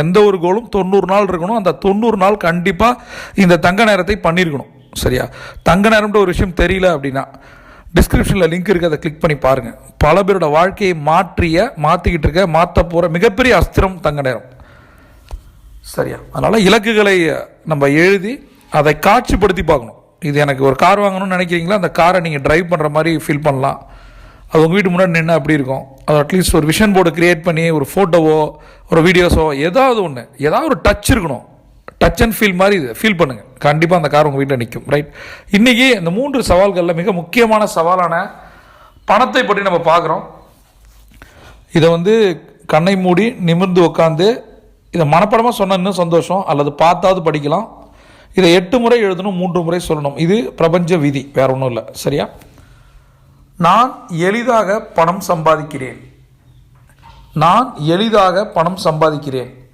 எந்த ஒரு கோலும் 90 நாள் இருக்கணும். அந்த 90 நாள் கண்டிப்பாக இந்த தங்க நேரத்தை பண்ணியிருக்கணும். சரியா? தங்க நேரம்ன்ற ஒரு விஷயம் தெரியல அப்படின்னா டிஸ்கிரிப்ஷனில் லிங்க் இருக்குது, அதை கிளிக் பண்ணி பாருங்கள். பல பேரோட வாழ்க்கையை மாற்றிக்கிட்டு இருக்க மாற்ற போகிற மிகப்பெரிய அஸ்திரம் தங்க நேரம். சரியா? அதனால் இலக்குகளை நம்ம எழுதி அதை காட்சிப்படுத்தி பார்க்கணும். இது எனக்கு ஒரு கார் வாங்கணும்னு நினைக்கிறீங்களா, அந்த காரை நீங்கள் டிரைவ் பண்ணுற மாதிரி ஃபீல் பண்ணலாம். அது உங்கள் வீட்டு முன்னாடி நின்று அப்படி இருக்கும். அது அட்லீஸ்ட் ஒரு விஷன் போர்டு க்ரியேட் பண்ணி ஒரு ஃபோட்டோவோ ஒரு வீடியோஸோ ஏதாவது ஒன்று, ஏதாவது ஒரு டச் இருக்கணும். டச் அண்ட் ஃபீல் மாதிரி இது ஃபீல் பண்ணுங்கள். கண்டிப்பாக அந்த கார் உங்கள் வீட்டில் நிற்கும். ரைட்? இன்றைக்கி இந்த 3 சவால்களில் மிக முக்கியமான சவாலான பணத்தை பற்றி நம்ம பார்க்குறோம். இதை கண்ணை மூடி நிமிர்ந்து உட்காந்து இதை மனப்படமாக சொன்ன இன்னும் சந்தோஷம், அல்லது பார்த்தாவது படிக்கலாம். இதை 8 முறை எழுதணும், 3 முறை சொல்லணும். இது பிரபஞ்ச விதி, வேற ஒன்றும் இல்லை. சரியா? நான் எளிதாக பணம் சம்பாதிக்கிறேன். நான் எளிதாக பணம் சம்பாதிக்கிறேன்.